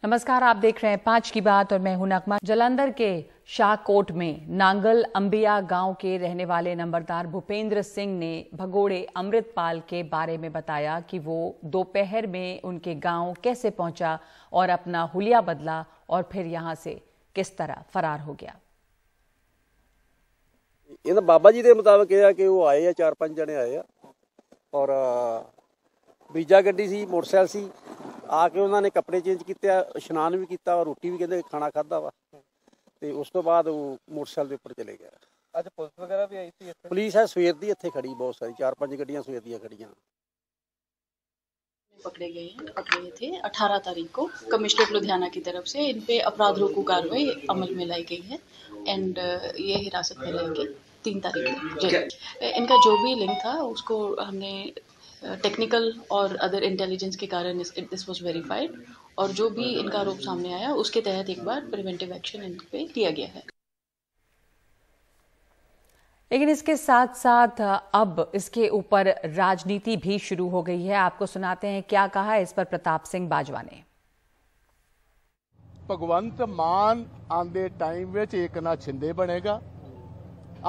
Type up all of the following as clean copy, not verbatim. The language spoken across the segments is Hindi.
नमस्कार, आप देख रहे हैं 5 की बात और मैं हूं नगमा। जालंधर के शाहकोट में नांगल अंबिया गांव के रहने वाले नंबरदार भूपेंद्र सिंह ने भगोड़े अमृतपाल के बारे में बताया कि वो दोपहर में उनके गांव कैसे पहुंचा और अपना हुलिया बदला और फिर यहां से किस तरह फरार हो गया। ਇਹਨਾਂ ਬਾਬਾ ਜੀ ਦੇ ਮੁਤਾਬਕ ਇਹ ਆ ਕਿ ਉਹ ਆਏ ਆ 4-5 ਜਣੇ ਆਏ ਆ ਔਰ ਬੀਜਾ ਗੱਡੀ ਸੀ, ਮੋਟਰਸਾਈਕਲ ਸੀ। ਆ ਕੇ ਉਹਨਾਂ ਨੇ ਕੱਪੜੇ ਚੇਂਜ ਕੀਤੇ ਆ, ਇਸ਼ਨਾਨ ਵੀ ਕੀਤਾ ਔਰ ਰੋਟੀ ਵੀ ਕਹਿੰਦੇ ਖਾਣਾ ਖਾਧਾ ਵਾ ਤੇ ਉਸ ਤੋਂ ਬਾਅਦ ਉਹ ਮੋਟਰਸਾਈਕਲ ਦੇ ਉੱਪਰ ਚਲੇ ਗਿਆ। ਅੱਜ ਪੁਲਿਸ ਵਗੈਰਾ ਵੀ ਆਈ ਸੀ ਇੱਥੇ? ਪੁਲਿਸ ਹੈ ਸਵੇਰ ਦੀ ਇੱਥੇ ਖੜੀ, बहुत सारी 4-5 ਗੱਡੀਆਂ ਸਵੇਰ ਦੀਆਂ ਖੜੀਆਂ। पकड़े गए थे 18 तारीख को कमिश्नरेट लुधियाना की तरफ से इन पे अपराध रोकू कार्रवाई अमल में लाई गई है एंड ये हिरासत में रहेंगे 3 तारीख को। इनका जो भी लिंक था उसको हमने टेक्निकल और अदर इंटेलिजेंस के कारण दिस वाज वेरीफाइड और जो भी इनका आरोप सामने आया उसके तहत एक बार प्रिवेंटिव एक्शन इन पे लिया गया है। लेकिन इसके साथ साथ अब इसके ऊपर राजनीति भी शुरू हो गई है। आपको सुनाते हैं क्या कहा इस पर प्रताप सिंह बाजवा ने। भगवंत मान आंदे टाइम विच एक ना छिंदे बनेगा।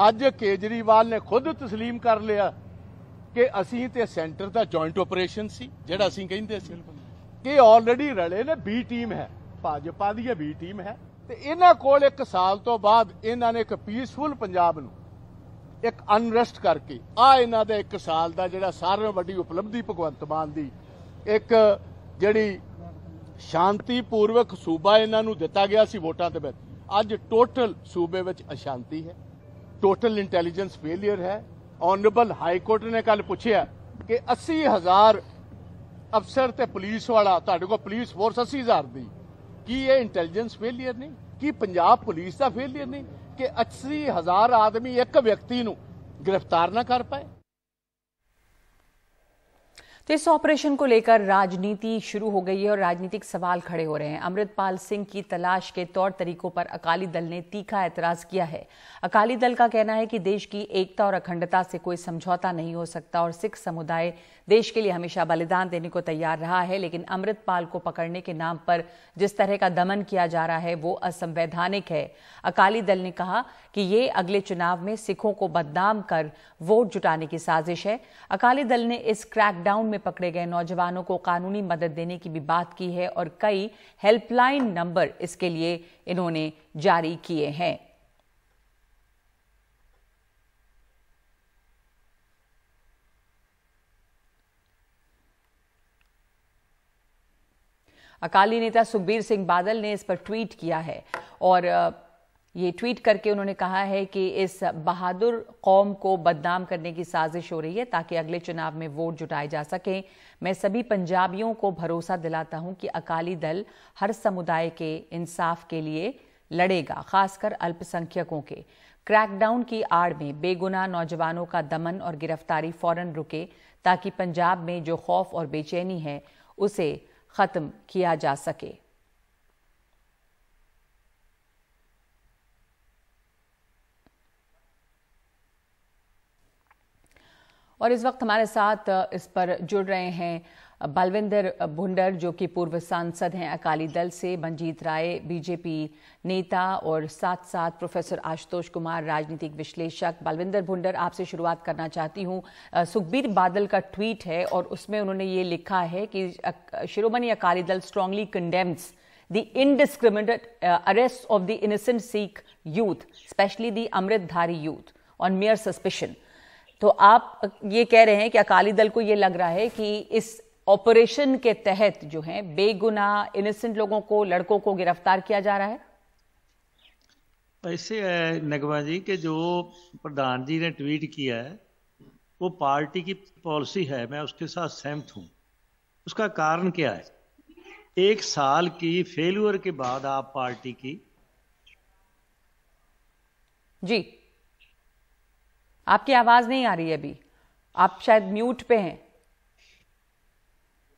अज केजरीवाल ने खुद तस्लीम कर लिया कि असीं ते सेंटर दा जॉइंट ऑपरेशन सी, जिहड़ा असीं कहिंदे सी कि ऑलरेडी रले ने बी टीम है, भाजपा दी बी टीम है ते इन्हां कोल 1 साल तो बाद इन्हां ने एक पीसफुल पंजाब नूं एक अनरेस्ट करके इन्हां दे 1 साल दा जिहड़ा सारें नालों वड्डी उपलब्धि भगवंत मान दी एक जिहड़ी शांतिपूर्वक सूबा इन्हां नूं दिता गया सी वोटां दे विच, अज टोटल सूबे विच अशांति है, टोटल इंटैलीजेंस फेलियर है। ऑनरेबल हाई कोर्ट ने कल पूछया कि 80,000 अफसर ते पुलिस वाला तुहाडे कोल पुलिस फोर्स 80,000 दी, की ये इंटैलीजेंस फेलियर नहीं, की पंजाब पुलिस दा फेलियर नहीं कि 80,000 आदमी एक व्यक्ति नूं गिरफ्तार ना कर पाए। तो इस ऑपरेशन को लेकर राजनीति शुरू हो गई है और राजनीतिक सवाल खड़े हो रहे हैं। अमृतपाल सिंह की तलाश के तौर तरीकों पर अकाली दल ने तीखा एतराज किया है। अकाली दल का कहना है कि देश की एकता और अखंडता से कोई समझौता नहीं हो सकता और सिख समुदाय देश के लिए हमेशा बलिदान देने को तैयार रहा है, लेकिन अमृतपाल को पकड़ने के नाम पर जिस तरह का दमन किया जा रहा है वो असंवैधानिक है। अकाली दल ने कहा कि ये अगले चुनाव में सिखों को बदनाम कर वोट जुटाने की साजिश है। अकाली दल ने इस क्रैकडाउन में पकड़े गए नौजवानों को कानूनी मदद देने की भी बात की है और कई हेल्पलाइन नंबर इसके लिए इन्होंने जारी किए हैं। अकाली नेता सुखबीर सिंह बादल ने इस पर ट्वीट किया है और ये ट्वीट करके उन्होंने कहा है कि इस बहादुर कौम को बदनाम करने की साजिश हो रही है ताकि अगले चुनाव में वोट जुटाए जा सकें। मैं सभी पंजाबियों को भरोसा दिलाता हूं कि अकाली दल हर समुदाय के इंसाफ के लिए लड़ेगा, खासकर अल्पसंख्यकों के। क्रैकडाउन की आड़ में बेगुनाह नौजवानों का दमन और गिरफ्तारी फौरन रुके ताकि पंजाब में जो खौफ और बेचैनी है उसे खत्म किया जा सके। और इस वक्त हमारे साथ इस पर जुड़ रहे हैं बलविंदर भुंडर जो कि पूर्व सांसद हैं अकाली दल से, मंजीत राय बीजेपी नेता और साथ साथ प्रोफेसर आशुतोष कुमार राजनीतिक विश्लेषक। बलविंदर भुंडर, आपसे शुरुआत करना चाहती हूं। सुखबीर बादल का ट्वीट है और उसमें उन्होंने ये लिखा है कि Shiromani Akali Dal strongly condemns the indiscriminate arrest of the innocent Sikh youth, especially the Amritdhari youth on mere suspicion. तो आप ये कह रहे हैं कि अकाली दल को ये लग रहा है कि इस ऑपरेशन के तहत जो है बेगुनाह इनोसेंट लोगों को, लड़कों को गिरफ्तार किया जा रहा है। ऐसे है नगमा जी कि जो प्रधान जी ने ट्वीट किया है वो पार्टी की पॉलिसी है, मैं उसके साथ सहमत हूं। उसका कारण क्या है? 1 साल की फेल्यूर के बाद आप पार्टी की जी, आपकी आवाज नहीं आ रही है अभी, आप शायद म्यूट पे हैं।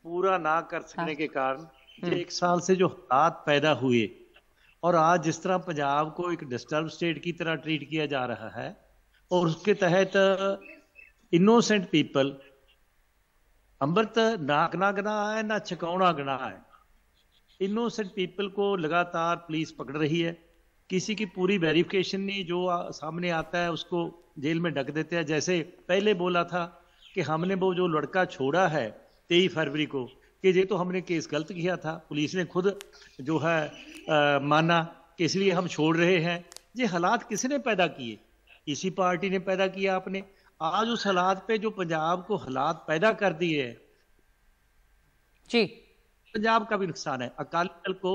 पूरा ना कर सकने के कारण 1 साल से जो हालात पैदा हुए और आज जिस तरह पंजाब को एक डिस्टर्ब स्टेट की तरह ट्रीट किया जा रहा है और उसके तहत इनोसेंट पीपल, अमृत ना गना है ना छकाउणा गना है, इनोसेंट पीपल को लगातार पुलिस पकड़ रही है, किसी की पूरी वेरिफिकेशन नहीं, जो सामने आता है उसको जेल में ढक देते हैं। जैसे पहले बोला था कि हमने वो जो लड़का छोड़ा है 23 फरवरी को कि ये तो हमने केस गलत किया था, पुलिस ने खुद जो है माना कि इसलिए हम छोड़ रहे हैं। ये हालात किसने पैदा किए? इसी पार्टी ने पैदा किया आपने। आज उस हालात पे जो पंजाब को हालात पैदा कर दिए है जी, पंजाब का भी नुकसान है। अकाली दल को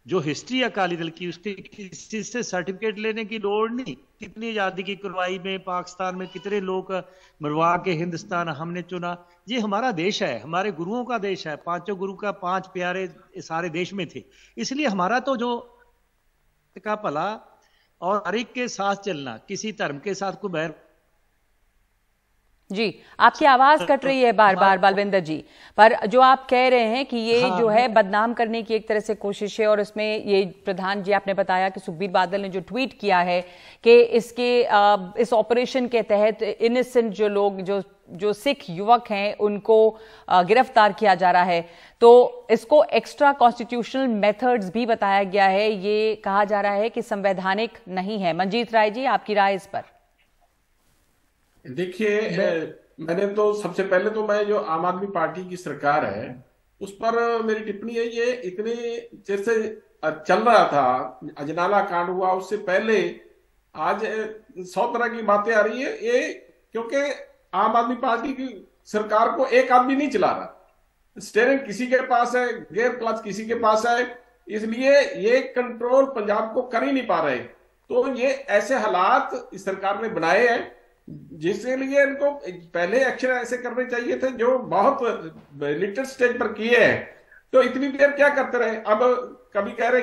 जो हिस्ट्री अकाली दल की, उसके किसी से सर्टिफिकेट लेने की लोड़ नहीं। कितनी आजादी की करवाई में पाकिस्तान में कितने लोग मरवा के हिंदुस्तान हमने चुना। ये हमारा देश है, हमारे गुरुओं का देश है, पांचों गुरु का 5 प्यारे सारे देश में थे। इसलिए हमारा तो जो का भला और हर एक के साथ चलना, किसी धर्म के साथ कोई बैर। जी, आपकी आवाज कट रही है बार बार बलविंदर जी, पर जो आप कह रहे हैं कि ये जो है बदनाम करने की एक तरह से कोशिश है, और इसमें ये प्रधान जी आपने बताया कि सुखबीर बादल ने जो ट्वीट किया है कि इस ऑपरेशन के तहत इनोसेंट जो लोग जो सिख युवक हैं उनको गिरफ्तार किया जा रहा है, तो इसको एक्स्ट्रा कॉन्स्टिट्यूशनल मेथड्स भी बताया गया है। ये कहा जा रहा है कि संवैधानिक नहीं है। मंजीत राय जी, आपकी राय इस पर? देखिए, मैंने तो सबसे पहले तो मैं जो आम आदमी पार्टी की सरकार है उस पर मेरी टिप्पणी है, ये इतने जैसे चल रहा था, अजनाला कांड हुआ, उससे पहले आज 100 तरह की बातें आ रही है। ये क्योंकि आम आदमी पार्टी की सरकार को एक आदमी नहीं चला रहा, स्टीयरिंग किसी के पास है, गियर क्लच किसी के पास है, इसलिए ये कंट्रोल पंजाब को कर ही नहीं पा रहे। तो ये ऐसे हालात इस सरकार ने बनाए हैं जिसके लिए इनको पहले एक्शन ऐसे करने चाहिए थे जो बहुत लिटिल स्टेज पर किए हैं। तो इतनी देर क्या करते रहे? अब कभी कह रहे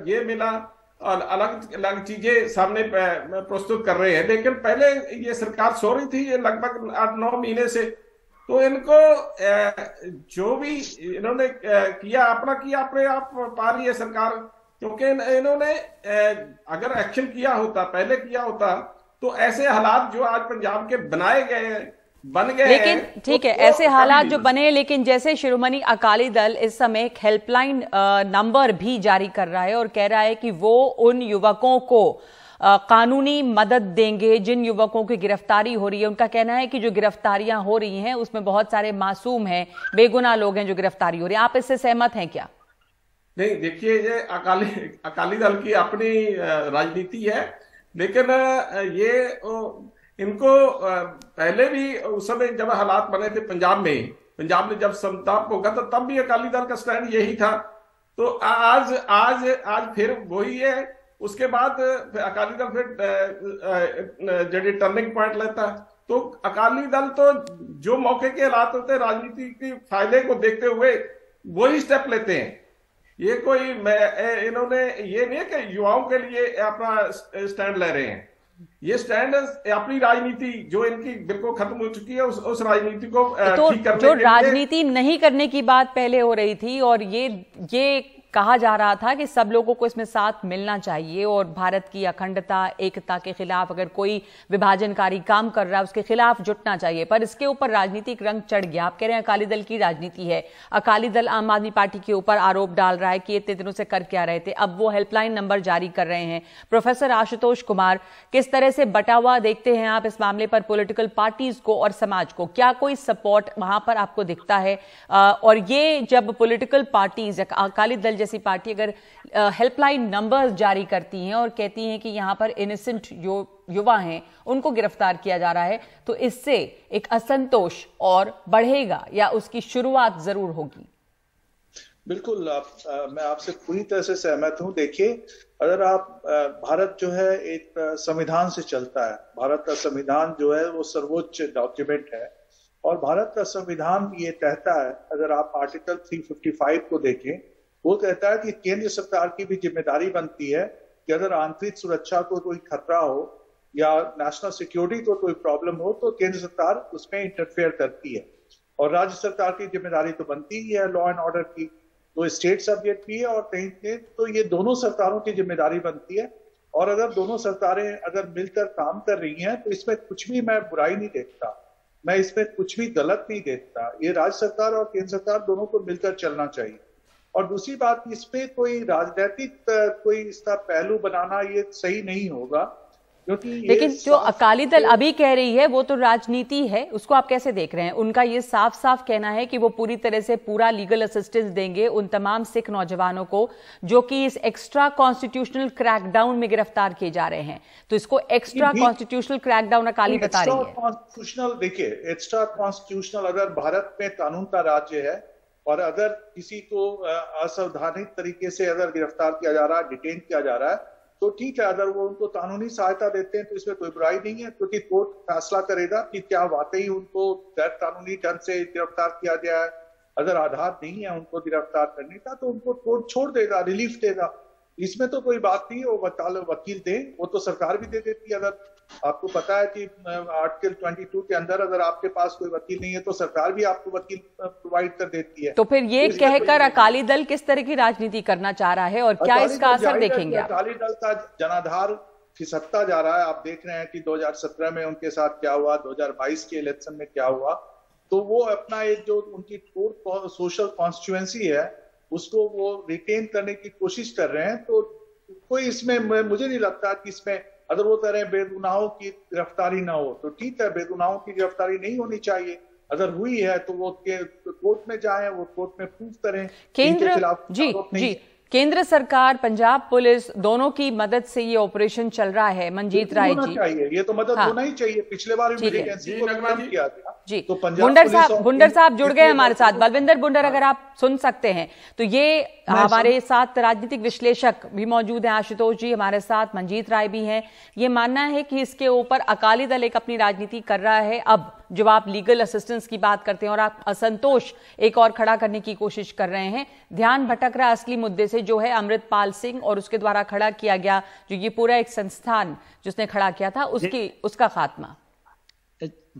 ये मिला और अलग अलग चीजें सामने प्रस्तुत कर रहे हैं, लेकिन पहले ये सरकार सो रही थी ये लगभग 8-9 महीने से। तो इनको जो भी इन्होंने किया अपने आप पा रही है सरकार, क्योंकि इन्होंने अगर एक्शन किया होता, पहले किया होता, तो ऐसे हालात जो आज पंजाब के बनाए गए हैं, बन गए, लेकिन ठीक है, ऐसे हालात जो बने, लेकिन जैसे शिरोमणि अकाली दल इस समय एक हेल्पलाइन नंबर भी जारी कर रहा है और कह रहा है कि वो उन युवकों को कानूनी मदद देंगे जिन युवकों की गिरफ्तारी हो रही है। उनका कहना है कि जो गिरफ्तारियां हो रही हैं उसमें बहुत सारे मासूम हैं, बेगुनाह लोग हैं जो गिरफ्तारी हो रही है। आप इससे सहमत हैं क्या? नहीं, देखिए, ये अकाली दल की अपनी राजनीति है, लेकिन ये इनको पहले भी उस समय जब हालात बने थे पंजाब ने जब संताप होगा तो तब भी अकाली दल का स्टैंड यही था। तो आज फिर वही है। उसके बाद अकाली दल फिर जो टर्निंग पॉइंट लेता है, तो अकाली दल तो जो मौके के हालात होते हैं राजनीति के फायदे को देखते हुए वही स्टेप लेते हैं। ये कोई इन्होंने ये नहीं है कि युवाओं के लिए अपना स्टैंड ले रहे हैं। ये स्टैंड अपनी राजनीति जो इनकी बिल्कुल खत्म हो चुकी है उस राजनीति को ठीक करने जो राजनीति नहीं करने की बात पहले हो रही थी, और ये कहा जा रहा था कि सब लोगों को इसमें साथ मिलना चाहिए और भारत की अखंडता एकता के खिलाफ अगर कोई विभाजनकारी काम कर रहा है उसके खिलाफ जुटना चाहिए, पर इसके ऊपर राजनीतिक रंग चढ़ गया। आप कह रहे हैं अकाली दल की राजनीति है, अकाली दल आम आदमी पार्टी के ऊपर आरोप डाल रहा है कि इतने दिनों से कर क्या रहे थे, अब वो हेल्पलाइन नंबर जारी कर रहे हैं। प्रोफेसर आशुतोष कुमार, किस तरह से बटा हुआ देखते हैं आप इस मामले पर पॉलिटिकल पार्टीज को और समाज को? क्या कोई सपोर्ट वहां पर आपको दिखता है? और ये जब पॉलिटिकल पार्टीज, अकाली दल जैसी पार्टी अगर हेल्पलाइन नंबर्स जारी करती हैं और कहती हैं कि यहां पर इनोसेंट जो युवा हैं उनको गिरफ्तार किया जा रहा है, तो इससे एक असंतोष और बढ़ेगा या उसकी शुरुआत जरूर होगी? बिल्कुल, मैं आपसे पूरी तरह से सहमत हूं। देखिए, अगर आप भारत जो है एक संविधान से चलता है, भारत का संविधान जो है वो सर्वोच्च डॉक्यूमेंट है, और भारत का संविधान ये कहता है, अगर आप आर्टिकल 355 को देखें, वो कहता है कि केंद्र सरकार की भी जिम्मेदारी बनती है कि अगर आंतरिक सुरक्षा को कोई खतरा हो या नेशनल सिक्योरिटी को कोई प्रॉब्लम हो तो केंद्र सरकार उसमें इंटरफेयर करती है, और राज्य सरकार की जिम्मेदारी तो बनती ही है लॉ एंड ऑर्डर की, तो स्टेट सब्जेक्ट भी है और कहीं तो ये दोनों सरकारों की जिम्मेदारी बनती है। और अगर दोनों सरकारें अगर मिलकर काम कर रही हैं तो इसमें कुछ भी मैं बुराई नहीं देखता, मैं इसमें कुछ भी गलत नहीं देखता। ये राज्य सरकार और केंद्र सरकार दोनों को मिलकर चलना चाहिए। और दूसरी बात, इसमें कोई राजनीतिक कोई इसका पहलू बनाना ये सही नहीं होगा, क्योंकि लेकिन जो अकाली दल अभी कह रही है वो तो राजनीति है, उसको आप कैसे देख रहे हैं? उनका ये साफ साफ कहना है कि वो पूरी तरह से पूरा लीगल असिस्टेंस देंगे उन तमाम सिख नौजवानों को जो कि इस एक्स्ट्रा कॉन्स्टिट्यूशनल क्रैकडाउन में गिरफ्तार किए जा रहे हैं। तो इसको एक्स्ट्रा कॉन्स्टिट्यूशनल क्रैकडाउन अकाली बता रही है। कॉन्स्टिट्यूशनल, देखिए, एक्स्ट्रा कॉन्स्टिट्यूशनल, अगर भारत में कानून का राज्य है और अगर किसी को असंवैधानिक तरीके से अगर गिरफ्तार किया जा रहा है, डिटेन किया जा रहा है, तो ठीक है। अगर वो उनको कानूनी सहायता देते हैं तो इसमें कोई बुराई नहीं है, क्योंकि कोर्ट फैसला करेगा कि क्या वाकई उनको गैर कानूनी ढंग से गिरफ्तार किया गया है। अगर आधार नहीं है उनको गिरफ्तार करने का तो उनको कोर्ट छोड़ देगा, रिलीफ देगा। इसमें तो कोई बात नहीं है, वो वकील दें, वो तो सरकार भी दे देती है। अगर आपको पता है कि आर्टिकल 22 के अंदर अगर आपके पास कोई वकील नहीं है तो सरकार भी आपको वकील प्रोवाइड कर देती है। तो फिर ये कहकर अकाली दल किस तरह की राजनीति करना चाह रहा है और क्या इसका असर देखेंगे आप? अकाली दल का जनाधार खिसकता जा रहा है। आप देख रहे हैं कि 2017 में उनके साथ क्या हुआ, 2022 के इलेक्शन में क्या हुआ। तो वो अपना एक जो उनकी कोर सोशल कॉन्स्टिट्यूएंसी है उसको वो रिटेन करने की कोशिश कर रहे हैं। तो कोई इसमें मुझे नहीं लगता कि इसमें, अगर वो कह रहे हैं बेगुनाहों की गिरफ्तारी ना हो तो ठीक है, बेगुनाहों की गिरफ्तारी नहीं होनी चाहिए। अगर हुई है तो वो कोर्ट में जाएं, वो कोर्ट में प्रूव करें। केंद्र सरकार, पंजाब पुलिस, दोनों की मदद से ये ऑपरेशन चल रहा है। मंजीत राय जी, चाहिए, ये तो मदद होना ही चाहिए। पिछले बार मिलीटेंसी को खत्म किया गया जी। तो बुंडर साहब जुड़ गए हमारे साथ। बलविंदर बुंडर, अगर आप सुन सकते हैं तो ये हमारे साथ राजनीतिक विश्लेषक भी मौजूद हैं, आशुतोष जी हमारे साथ, मंजीत राय भी हैं। ये मानना है कि इसके ऊपर अकाली दल एक अपनी राजनीति कर रहा है। अब जब आप लीगल असिस्टेंस की बात करते हैं और आप असंतोष एक और खड़ा करने की कोशिश कर रहे हैं, ध्यान भटक रहा असली मुद्दे से, जो है अमृतपाल सिंह और उसके द्वारा खड़ा किया गया जो ये पूरा एक संस्थान जिसने खड़ा किया था उसका खात्मा।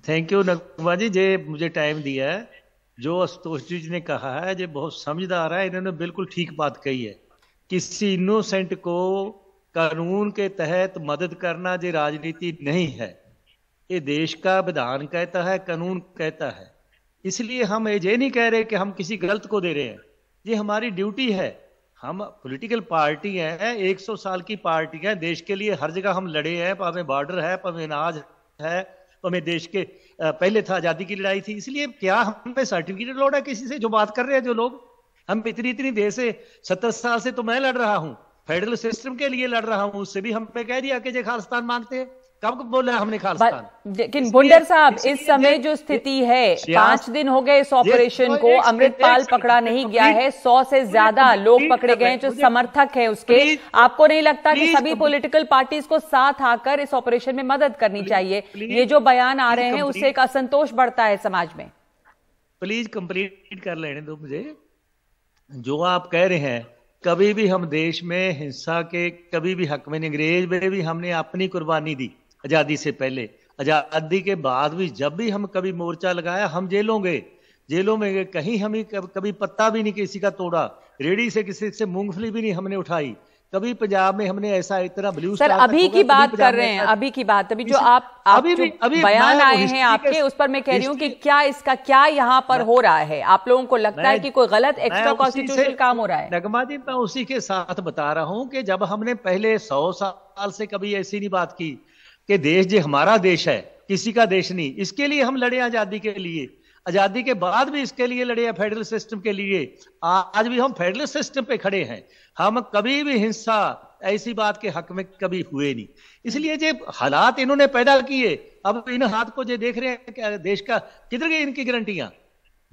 थैंक यू नगमा जी, जे मुझे टाइम दिया है। जो आशुतोष जी ने कहा है ये बहुत समझदार है, इन्होंने बिल्कुल ठीक बात कही है। किसी इनोसेंट को कानून के तहत मदद करना ये राजनीति नहीं है, ये देश का विधान कहता है, कानून कहता है। इसलिए हम ये नहीं कह रहे कि हम किसी गलत को दे रहे हैं, ये हमारी ड्यूटी है। हम पॉलिटिकल पार्टी हैं, 100 साल की पार्टी है, देश के लिए हर जगह हम लड़े हैं, हमें बॉर्डर है, हमें अनाज है, हमें देश के पहले था आजादी की लड़ाई थी। इसलिए क्या हमें सर्टिफिकेट लोड है किसी से? जो बात कर रहे हैं जो लोग, हम इतनी देर से 70 साल से तो मैं लड़ रहा हूं, फेडरल सिस्टम के लिए लड़ रहा हूं, उससे भी हम पे कह दिया कि जे खालिस्तान मांगते हैं। कब बोला हमने खालिस्तान? लेकिन बुंडर साहब, इस समय जो स्थिति है, 5 दिन हो गए इस ऑपरेशन को, अमृतपाल पकड़ा नहीं गया है, 100 से ज्यादा लोग पकड़े गए हैं जो समर्थक हैं उसके। आपको नहीं लगता कि सभी पॉलिटिकल पार्टीज को साथ आकर इस ऑपरेशन में मदद करनी चाहिए? ये जो बयान आ रहे हैं उससे एक असंतोष बढ़ता है समाज में। प्लीज कंप्लीट कर लेने दो मुझे। जो आप कह रहे हैं, कभी भी हम देश में हिंसा के कभी भी हक में नहीं, अंग्रेज में भी हमने अपनी कुर्बानी दी आजादी से पहले, आजादी के बाद भी जब भी हम कभी मोर्चा लगाया हम जेलों में गए, कहीं हमें कभी पत्ता भी नहीं किसी का तोड़ा, रेडी से किसी से मूंगफली भी नहीं हमने उठाई। कभी पंजाब में हमने ऐसा इतना ब्लू सर अभी की बात कर रहे हैं, अभी की बात, अभी जो आप अभी बयान आए हैं आपके, उस पर मैं कह रही हूँ कि क्या यहाँ पर हो रहा है? आप लोगों को लगता है कि कोई गलत एक्स्ट्रा कॉन्स्टिट्यूशनल काम हो रहा है? नगमा जी, मैं उसी के साथ बता रहा हूँ कि जब हमने पहले 100 साल से कभी ऐसी नहीं बात की कि देश जो हमारा देश है, किसी का देश नहीं, इसके लिए हम लड़े आजादी के लिए, आजादी के बाद भी इसके लिए लड़े हैं, फेडरल सिस्टम के लिए। आज भी हम फेडरल सिस्टम पे खड़े हैं। हम कभी भी हिंसा ऐसी बात के हक में कभी हुए नहीं। इसलिए जो हालात इन्होंने पैदा किए, अब इन हाथ को जो देख रहे हैं देश का, किधर गई इनकी गारंटियां?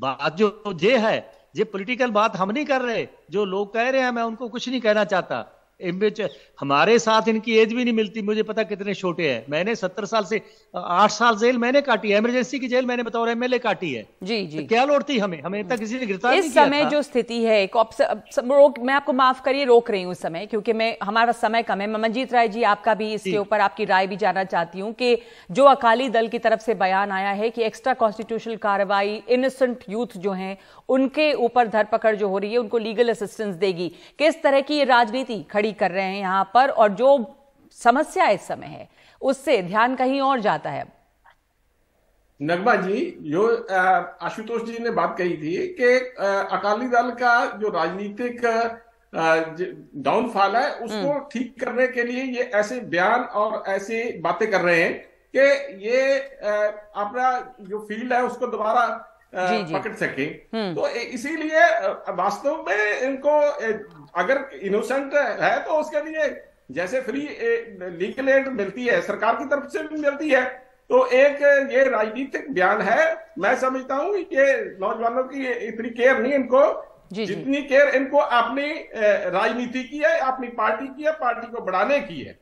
बात जो ये है, ये पॉलिटिकल बात हम नहीं कर रहे। जो लोग कह रहे हैं मैं उनको कुछ नहीं कहना चाहता। हमारे साथ इनकी एज भी नहीं मिलती, मुझे पता कितने छोटे हैं। मैंने 70 साल से 8 साल जेल मैंने काटी है, इमरजेंसी की जेल मैंने बतौर एमएलए काटी है। जी जी, तो क्या लोड़ थी हमें तक किसी ने गिरफ्तार नहीं किया। इस समय जो स्थिति है, मैं आपको माफ करिए, रोक रही हूँ उस समय, क्योंकि हमारा समय कम है। मंजीत राय जी, आपका भी इसके ऊपर आपकी राय भी जानना चाहती हूँ कि जो अकाली दल की तरफ से बयान आया है कि एक्स्ट्रा कॉन्स्टिट्यूशनल कार्रवाई इनोसेंट यूथ जो है उनके ऊपर धरपकड़ जो हो रही है, उनको लीगल असिस्टेंस देगी, किस तरह की राजनीति खड़ी कर रहे हैं यहाँ पर, और जो समस्या इस समय है उससे ध्यान कहीं और जाता है। नगमा जी, जो आशुतोष जी ने बात कही थी कि अकाली दल का जो राजनीतिक डाउनफॉल है उसको ठीक करने के लिए ये ऐसे बयान और ऐसी बातें कर रहे हैं कि ये अपना जो फील्ड है उसको दोबारा पकड़ सके। तो इसीलिए वास्तव में इनको अगर इनोसेंट है तो उसके लिए जैसे फ्री लीगल एड मिलती है, सरकार की तरफ से भी मिलती है, तो एक ये राजनीतिक बयान है। मैं समझता हूं ये नौजवानों की इतनी केयर नहीं इनको, जितनी केयर इनको अपनी राजनीति की है, अपनी पार्टी की है, पार्टी को बढ़ाने की है।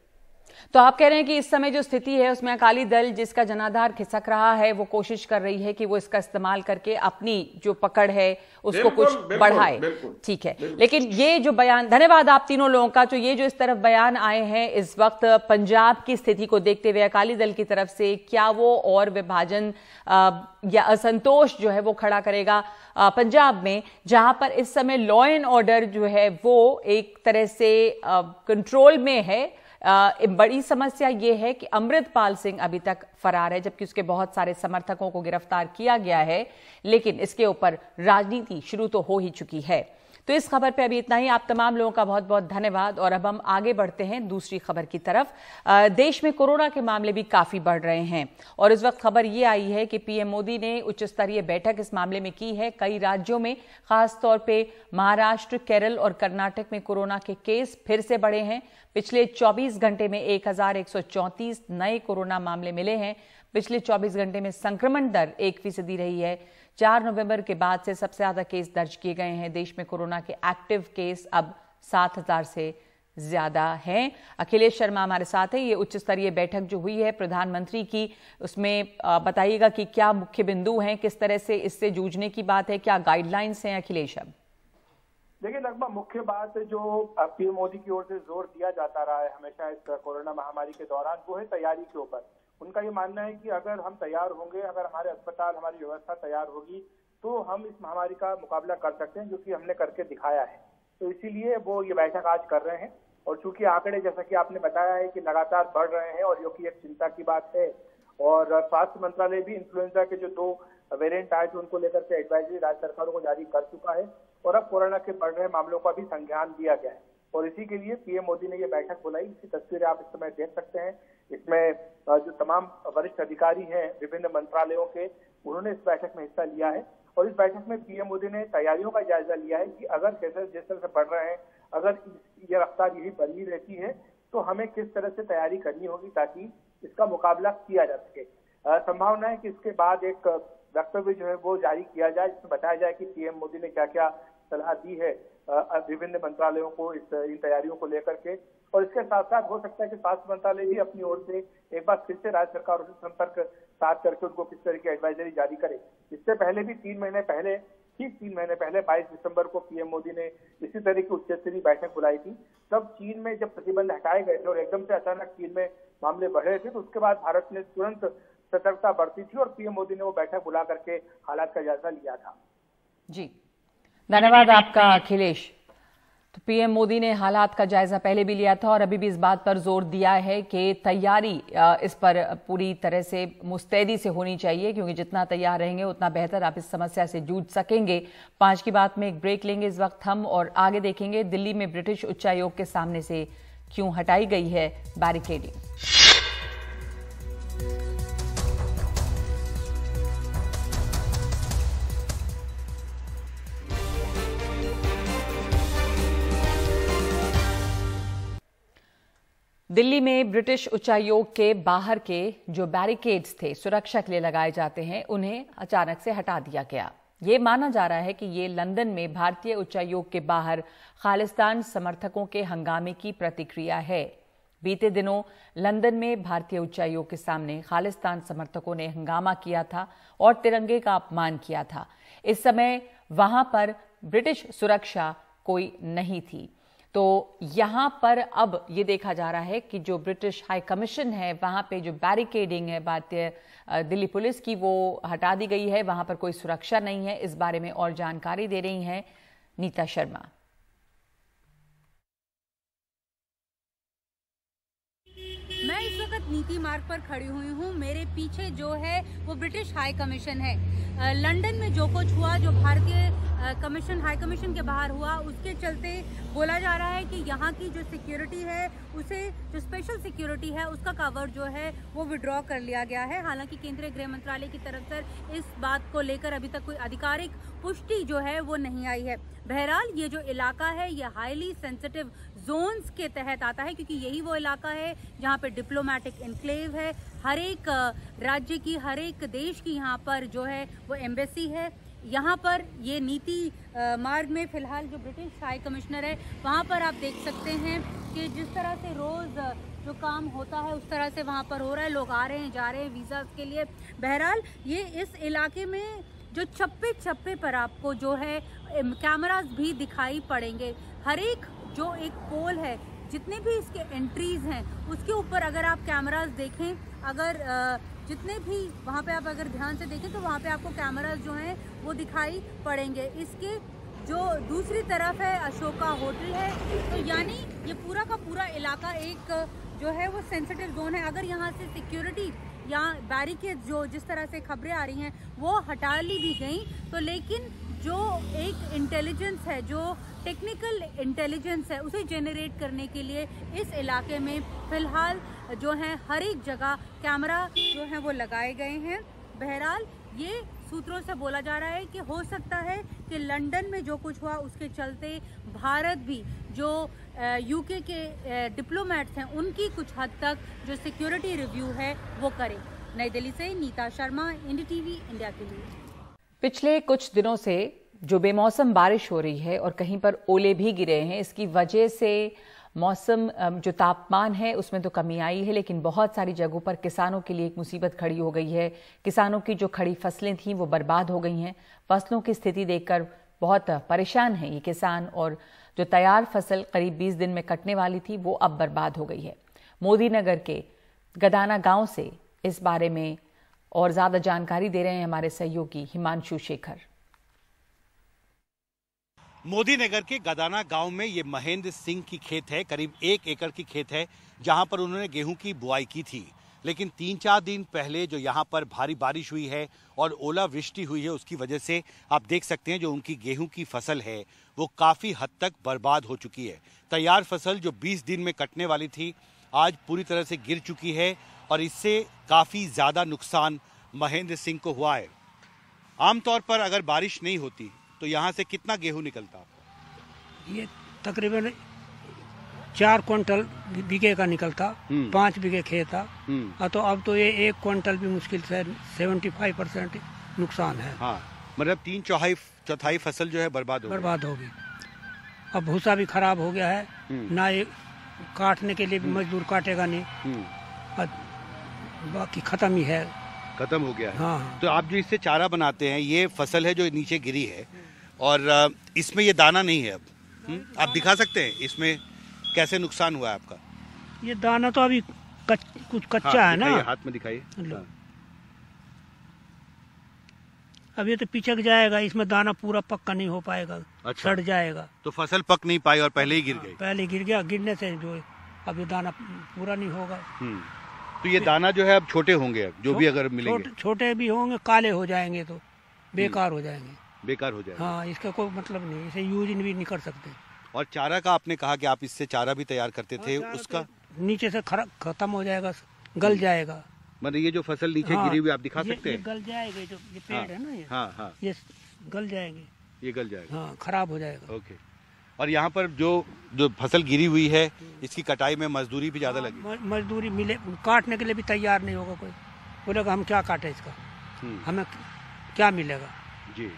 तो आप कह रहे हैं कि इस समय जो स्थिति है उसमें अकाली दल जिसका जनाधार खिसक रहा है वो कोशिश कर रही है कि वो इसका इस्तेमाल करके अपनी जो पकड़ है उसको कुछ बढ़ाए। ठीक है, लेकिन ये जो बयान, धन्यवाद आप तीनों लोगों का, तो ये जो इस तरफ बयान आए हैं इस वक्त पंजाब की स्थिति को देखते हुए अकाली दल की तरफ से, क्या वो और विभाजन या असंतोष जो है वो खड़ा करेगा पंजाब में, जहां पर इस समय लॉ एंड ऑर्डर जो है वो एक तरह से कंट्रोल में है। बड़ी समस्या यह है कि अमृतपाल सिंह अभी तक फरार है, जबकि उसके बहुत सारे समर्थकों को गिरफ्तार किया गया है, लेकिन इसके ऊपर राजनीति शुरू तो हो ही चुकी है। तो इस खबर पे अभी इतना ही। आप तमाम लोगों का बहुत बहुत धन्यवाद। और अब हम आगे बढ़ते हैं दूसरी खबर की तरफ। देश में कोरोना के मामले भी काफी बढ़ रहे हैं और इस वक्त खबर ये आई है कि पीएम मोदी ने उच्च स्तरीय बैठक इस मामले में की है। कई राज्यों में, खासतौर पे महाराष्ट्र, केरल और कर्नाटक में कोरोना के केस फिर से बढ़े हैं। पिछले 24 घंटे में 1134 नए कोरोना मामले मिले हैं। पिछले 24 घंटे में संक्रमण दर 1% रही है। 4 नवंबर के बाद से सबसे ज्यादा केस दर्ज किए गए हैं। देश में कोरोना के एक्टिव केस अब 7000 से ज्यादा हैं। अखिलेश शर्मा हमारे साथ है। ये उच्च स्तरीय बैठक जो हुई है प्रधानमंत्री की, उसमें बताइएगा कि क्या मुख्य बिंदु हैं, किस तरह से इससे जूझने की बात है, क्या गाइडलाइंस हैं अखिलेश? अब देखिए लगभग मुख्य बात जो पीएम मोदी की ओर से जोर दिया जाता रहा है हमेशा इस कोरोना महामारी के दौरान, वो है तैयारी के ऊपर। उनका ये मानना है कि अगर हम तैयार होंगे, अगर हमारे अस्पताल, हमारी व्यवस्था तैयार होगी, तो हम इस महामारी का मुकाबला कर सकते हैं, जो कि हमने करके दिखाया है। तो इसीलिए वो ये बैठक आज कर रहे हैं। और चूंकि आंकड़े जैसा कि आपने बताया है कि लगातार बढ़ रहे हैं और जो कि एक चिंता की बात है, और स्वास्थ्य मंत्रालय भी इन्फ्लुएंजा के जो 2 वेरिएंट आए थे उनको लेकर के एडवाइजरी राज्य सरकारों को जारी कर चुका है और अब कोरोना के बढ़ रहे मामलों का भी संज्ञान लिया गया है। और इसी के लिए पीएम मोदी ने ये बैठक बुलाई। इसकी तस्वीरें आप इस समय देख सकते हैं। इसमें जो तमाम वरिष्ठ अधिकारी हैं विभिन्न मंत्रालयों के, उन्होंने इस बैठक में हिस्सा लिया है। और इस बैठक में पीएम मोदी ने तैयारियों का जायजा लिया है कि अगर केसेस जिस तरह से बढ़ रहे हैं, अगर ये रफ्तार यही बनी रहती है, तो हमें किस तरह से तैयारी करनी होगी ताकि इसका मुकाबला किया जा सके। संभावना है कि इसके बाद एक वक्तव्य जो है वो जारी किया जाए, जिसमें बताया जाए कि पीएम मोदी ने क्या क्या सलाह दी है विभिन्न मंत्रालयों को इन तैयारियों को लेकर के। और इसके साथ साथ हो सकता है कि स्वास्थ्य मंत्रालय भी अपनी ओर से एक बार फिर से राज्य सरकारों से संपर्क साध करके उनको किस तरह की एडवाइजरी जारी करे। इससे पहले भी 3 महीने पहले, ठीक 3 महीने पहले 22 दिसंबर को पीएम मोदी ने इसी तरह की उच्च स्तरीय बैठक बुलाई थी। तब चीन में जब प्रतिबंध हटाए गए थे और एकदम से अचानक चीन में मामले बढ़ रहे थे, तो उसके बाद भारत ने तुरंत सतर्कता बरती थी और पीएम मोदी ने वो बैठक बुला करके हालात का जायजा लिया था। जी, धन्यवाद आपका अखिलेश। तो पीएम मोदी ने हालात का जायजा पहले भी लिया था और अभी भी इस बात पर जोर दिया है कि तैयारी इस पर पूरी तरह से मुस्तैदी से होनी चाहिए, क्योंकि जितना तैयार रहेंगे उतना बेहतर आप इस समस्या से जूझ सकेंगे। 5 की बात में एक ब्रेक लेंगे इस वक्त हम, और आगे देखेंगे दिल्ली में ब्रिटिश उच्चायोग के सामने से क्यों हटाई गई है बैरिकेडिंग। दिल्ली में ब्रिटिश उच्चायोग के बाहर के जो बैरिकेड्स थे, सुरक्षा के लिए लगाए जाते हैं, उन्हें अचानक से हटा दिया गया। ये माना जा रहा है कि ये लंदन में भारतीय उच्चायोग के बाहर खालिस्तान समर्थकों के हंगामे की प्रतिक्रिया है। बीते दिनों लंदन में भारतीय उच्चायोग के सामने खालिस्तान समर्थकों ने हंगामा किया था और तिरंगे का अपमान किया था। इस समय वहां पर ब्रिटिश सुरक्षा कोई नहीं थी। तो यहां पर अब ये देखा जा रहा है कि जो ब्रिटिश हाई कमीशन है, वहां पे जो बैरिकेडिंग है भारतीय दिल्ली पुलिस की, वो हटा दी गई है। वहां पर कोई सुरक्षा नहीं है। इस बारे में और जानकारी दे रही हैं नीता शर्मा। मैं इस वक्त नीति मार्ग पर खड़ी हुई हूँ। मेरे पीछे जो है वो ब्रिटिश हाई कमीशन है। लंदन में जो कुछ हुआ, जो भारतीय कमीशन हाई कमीशन के बाहर हुआ, उसके चलते बोला जा रहा है कि यहाँ की जो सिक्योरिटी है, उसे जो स्पेशल सिक्योरिटी है उसका कवर जो है वो विड्रॉ कर लिया गया है। हालांकि केंद्रीय गृह मंत्रालय की तरफ से इस बात को लेकर अभी तक कोई आधिकारिक पुष्टि जो है वो नहीं आई है। बहरहाल ये जो इलाका है ये हाईली सेंसिटिव जोन्स के तहत आता है, क्योंकि यही वो इलाका है जहाँ पे डिप्लोमेटिक एनक्लेव है। हर एक राज्य की, हर एक देश की यहाँ पर जो है वो एम्बेसी है। यहाँ पर ये नीति मार्ग में फिलहाल जो ब्रिटिश हाई कमिश्नर है वहाँ पर आप देख सकते हैं कि जिस तरह से रोज़ जो काम होता है उस तरह से वहाँ पर हो रहा है। लोग आ रहे हैं, जा रहे हैं वीज़ा के लिए। बहरहाल ये इस इलाके में जो चप्पे चप्पे पर आपको जो है कैमरास भी दिखाई पड़ेंगे। हर एक जो एक पोल है, जितने भी इसके एंट्रीज हैं उसके ऊपर अगर आप कैमरास देखें, अगर जितने भी वहाँ पे आप अगर ध्यान से देखें तो वहाँ पे आपको कैमरास जो हैं वो दिखाई पड़ेंगे। इसके जो दूसरी तरफ है अशोका होटल है, तो यानी ये पूरा का पूरा इलाका एक जो है वो सेंसिटिव जोन है। अगर यहाँ से सिक्योरिटी या बैरिकेड जो जिस तरह से खबरें आ रही हैं वो हटा ली भी गई, तो लेकिन जो एक इंटेलिजेंस है, जो टेक्निकल इंटेलिजेंस है, उसे जेनरेट करने के लिए इस इलाके में फिलहाल जो है हर एक जगह कैमरा जो है वो लगाए गए हैं। बहरहाल ये सूत्रों से बोला जा रहा है कि हो सकता है कि लंदन में जो कुछ हुआ उसके चलते भारत भी जो यूके के डिप्लोमेट्स हैं उनकी कुछ हद तक जो सिक्योरिटी रिव्यू है वो करे। नई दिल्ली से नीता शर्मा, NDTV इंडिया के लिए। पिछले कुछ दिनों से जो बेमौसम बारिश हो रही है और कहीं पर ओले भी गिरे हैं, इसकी वजह से मौसम जो तापमान है उसमें तो कमी आई है, लेकिन बहुत सारी जगहों पर किसानों के लिए एक मुसीबत खड़ी हो गई है। किसानों की जो खड़ी फसलें थीं वो बर्बाद हो गई हैं। फसलों की स्थिति देखकर बहुत परेशान हैं ये किसान, और जो तैयार फसल करीब 20 दिन में कटने वाली थी वो अब बर्बाद हो गई है। मोदी नगर के गदाना गांव से इस बारे में और ज्यादा जानकारी दे रहे हैं हमारे सहयोगी हिमांशु शेखर। मोदी नगर के गदाना गांव में ये महेंद्र सिंह की खेत है, करीब 1 एकड़ की खेत है, जहां पर उन्होंने गेहूं की बुआई की थी। लेकिन 3-4 दिन पहले जो यहां पर भारी बारिश हुई है और ओलावृष्टि हुई है, उसकी वजह से आप देख सकते हैं जो उनकी गेहूं की फसल है वो काफी हद तक बर्बाद हो चुकी है। तैयार फसल जो 20 दिन में कटने वाली थी आज पूरी तरह से गिर चुकी है और इससे काफी ज्यादा नुकसान महेंद्र सिंह को हुआ है। आमतौर पर अगर बारिश नहीं होती तो यहाँ से कितना गेहूं निकलता? ये तकरीबन 4 क्विंटल बीघे का निकलता, 5 बीघे खेत था, तो अब तो ये 1 क्विंटल भी मुश्किल से 75% नुकसान है। हाँ, मतलब 3/4 फसल जो है बर्बाद होगी। अब भूसा भी खराब हो गया है, ना ये काटने के लिए भी मजदूर काटेगा नहीं, बाकी खत्म ही है, खत्म हो गया है। हाँ। तो आप जो इससे चारा बनाते हैं, ये फसल है जो नीचे गिरी है और इसमें ये दाना नहीं है अब, आप दिखा सकते हैं इसमें कैसे नुकसान हुआ है आपका? ये दाना तो अभी कुछ कच्चा है ना, हाथ में दिखाइए। अब ये तो पिचक जाएगा, इसमें दाना पूरा पक्का नहीं हो पाएगा, अच्छा। सड़ जाएगा। तो फसल पक नहीं पाई और पहले ही गिर गई? पहले गिर गया, गिरने से जो अब ये दाना पूरा नहीं होगा। तो ये दाना जो है अब छोटे होंगे, अब जो भी अगर मिलेंगे छोटे भी होंगे, काले हो जाएंगे तो बेकार हो जाएंगे। हाँ, इसका कोई मतलब नहीं, इसे यूज भी नहीं कर सकते। और चारा का आपने कहा कि आप इससे चारा भी तैयार करते थे, उसका नीचे से खत्म हो जाएगा, गल जाएगा। मतलब ये जो फसल नीचे गिरी हुई आप दिखा सकते हैं? गल जाएगा, जो ये पेड़ है ना, ये हाँ, ये गल जाएंगे, ये गल जाएगा, हाँ, खराब हो जाएगा। ओके। और यहाँ पर जो फसल गिरी हुई है, इसकी कटाई में मजदूरी भी ज्यादा लगी? मजदूरी मिले, काटने के लिए भी तैयार नहीं होगा कोई, बोलेगा हम क्या काटे इसका, हमें क्या मिलेगा जी,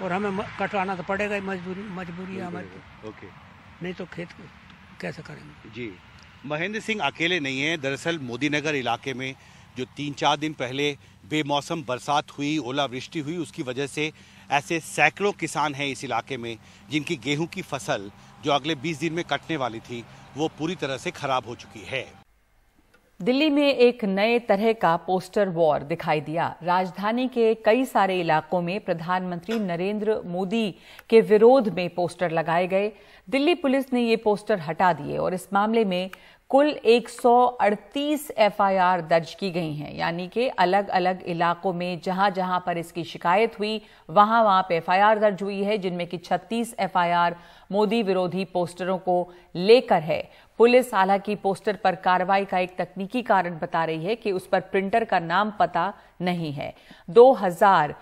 और हमें कटवाना तो पड़ेगा ही, मजबूरी है हमारी। ओके, नहीं तो खेत कैसे करेंगे जी। महेंद्र सिंह अकेले नहीं है, दरअसल मोदी नगर इलाके में जो 3-4 दिन पहले बेमौसम बरसात हुई, ओलावृष्टि हुई, उसकी वजह से ऐसे सैकड़ों किसान हैं इस इलाके में जिनकी गेहूं की फसल जो अगले 20 दिन में कटने वाली थी वो पूरी तरह से खराब हो चुकी है। दिल्ली में एक नए तरह का पोस्टर वॉर दिखाई दिया। राजधानी के कई सारे इलाकों में प्रधानमंत्री नरेंद्र मोदी के विरोध में पोस्टर लगाए गए। दिल्ली पुलिस ने ये पोस्टर हटा दिए और इस मामले में कुल 138 एफआईआर दर्ज की गई हैं, यानी कि अलग अलग इलाकों में जहां जहां पर इसकी शिकायत हुई वहां पे एफआईआर दर्ज हुई है, जिनमें कि 36 एफआईआर मोदी विरोधी पोस्टरों को लेकर है। पुलिस हालांकि पोस्टर पर कार्रवाई का एक तकनीकी कारण बता रही है कि उस पर प्रिंटर का नाम पता नहीं है। 2000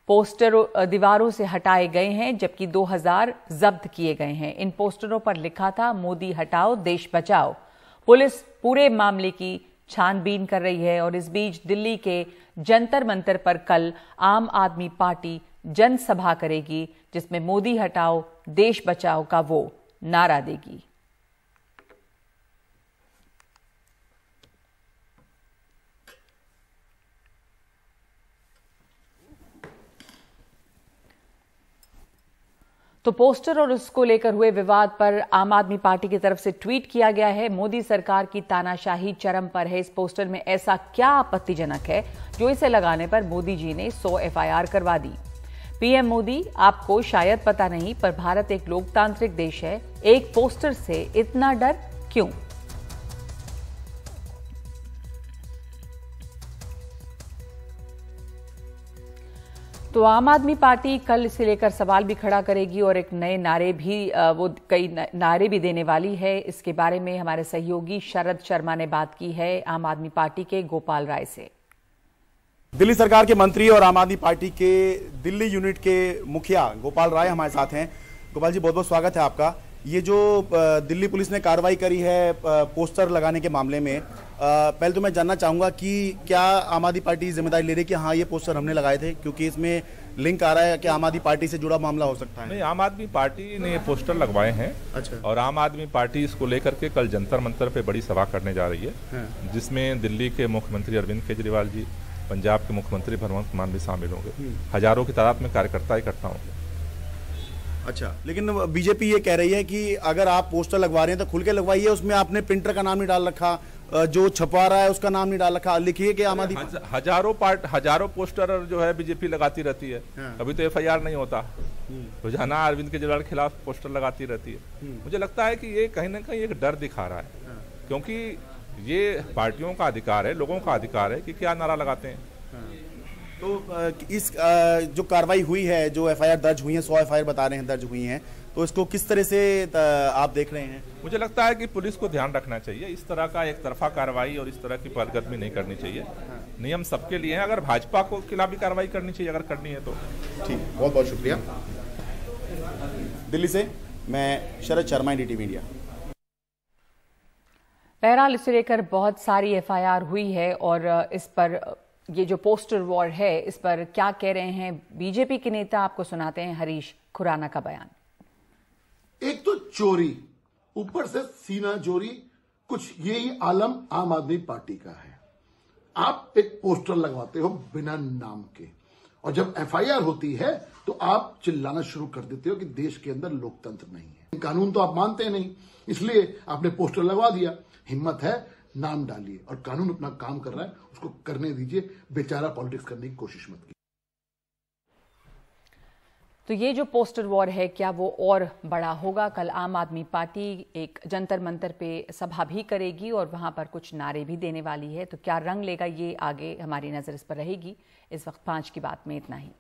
पोस्टर दीवारों से हटाए गए हैं, जबकि 2000 जब्त किए गए हैं। इन पोस्टरों पर लिखा था मोदी हटाओ देश बचाओ। पुलिस पूरे मामले की छानबीन कर रही है और इस बीच दिल्ली के जंतर मंतर पर कल आम आदमी पार्टी जनसभा करेगी, जिसमें मोदी हटाओ देश बचाओ का वो नारा देगी। तो पोस्टर और उसको लेकर हुए विवाद पर आम आदमी पार्टी की तरफ से ट्वीट किया गया है। मोदी सरकार की तानाशाही चरम पर है। इस पोस्टर में ऐसा क्या आपत्तिजनक है जो इसे लगाने पर मोदी जी ने 100 एफआईआर करवा दी। पीएम मोदी, आपको शायद पता नहीं, पर भारत एक लोकतांत्रिक देश है। एक पोस्टर से इतना डर क्यों? तो आम आदमी पार्टी कल इसे लेकर सवाल भी खड़ा करेगी और एक नए नारे भी कई नारे भी देने वाली है। इसके बारे में हमारे सहयोगी शरद शर्मा ने बात की है आम आदमी पार्टी के गोपाल राय से। दिल्ली सरकार के मंत्री और आम आदमी पार्टी के दिल्ली यूनिट के मुखिया गोपाल राय हमारे साथ हैं। गोपाल जी, बहुत बहुत स्वागत है आपका। ये जो दिल्ली पुलिस ने कार्रवाई करी है पोस्टर लगाने के मामले में, पहले तो मैं जानना चाहूंगा कि क्या आम आदमी पार्टी जिम्मेदारी ले रही है कि हाँ ये पोस्टर हमने लगाए थे, क्योंकि इसमें लिंक आ रहा है कि आम आदमी पार्टी से जुड़ा मामला हो सकता है। नहीं, आम आदमी पार्टी ने पोस्टर लगवाए हैं। अच्छा। और आम आदमी पार्टी इसको लेकर के कल जंतर मंतर पे बड़ी सभा करने जा रही है, जिसमें दिल्ली के मुख्यमंत्री अरविंद केजरीवाल जी, पंजाब के मुख्यमंत्री भगवंत मान भी शामिल होंगे। हजारों की तादाद में कार्यकर्ता इकट्ठा होंगे। अच्छा, लेकिन बीजेपी ये कह रही है कि अगर आप पोस्टर लगवा रहे हैं तो खुल के लगवाइए, उसमें आपने प्रिंटर का नाम नहीं डाल रखा, जो छपवा रहा है उसका नाम नहीं डाल रखा, लिखिए कि आम आदमी। हजारों पोस्टर जो है बीजेपी लगाती रहती है, कभी तो एफआईआर नहीं होता। रोजाना अरविंद केजरीवाल के खिलाफ पोस्टर लगाती रहती है। मुझे लगता है कि ये कहीं ना कहीं एक डर दिखा रहा है, क्योंकि ये पार्टियों का अधिकार है, लोगों का अधिकार है कि क्या नारा लगाते हैं। तो इस जो कार्रवाई हुई है, जो एफआईआर दर्ज हुई है, 100 एफआईआर बता रहे हैं दर्ज हुई हैं, तो इसको किस तरह से आप देख रहे हैं? मुझे लगता है कि पुलिस को ध्यान रखना चाहिए, इस तरह का एक तरफा कार्रवाई और इस तरह की पहलकदमी नहीं करनी चाहिए। नियम सबके लिए है, अगर भाजपा को खिलाफ भी कार्रवाई करनी चाहिए अगर करनी है तो। ठीक, बहुत बहुत शुक्रिया। दिल्ली से मैं शरद शर्मा, एनडीटीवी इंडिया। बहरहाल इसे लेकर बहुत सारी एफआईआर हुई है और इस पर ये जो पोस्टर वॉर है इस पर क्या कह रहे हैं बीजेपी के नेता, आपको सुनाते हैं हरीश खुराना का बयान। एक तो चोरी, ऊपर से सीना चोरी, कुछ यही आलम आम आदमी पार्टी का है। आप एक पोस्टर लगवाते हो बिना नाम के, और जब एफआईआर होती है तो आप चिल्लाना शुरू कर देते हो कि देश के अंदर लोकतंत्र नहीं है। कानून तो आप मानते नहीं, इसलिए आपने पोस्टर लगवा दिया। हिम्मत है, नाम डालिए, और कानून अपना काम कर रहा है, उसको करने दीजिए। बेचारा पॉलिटिक्स करने की कोशिश मत कीजिए। तो ये जो पोस्टर वॉर है, क्या वो और बड़ा होगा? कल आम आदमी पार्टी एक जंतर मंतर पे सभा भी करेगी और वहां पर कुछ नारे भी देने वाली है। तो क्या रंग लेगा ये, आगे हमारी नजर इस पर रहेगी। इस वक्त 5 की बात में इतना ही।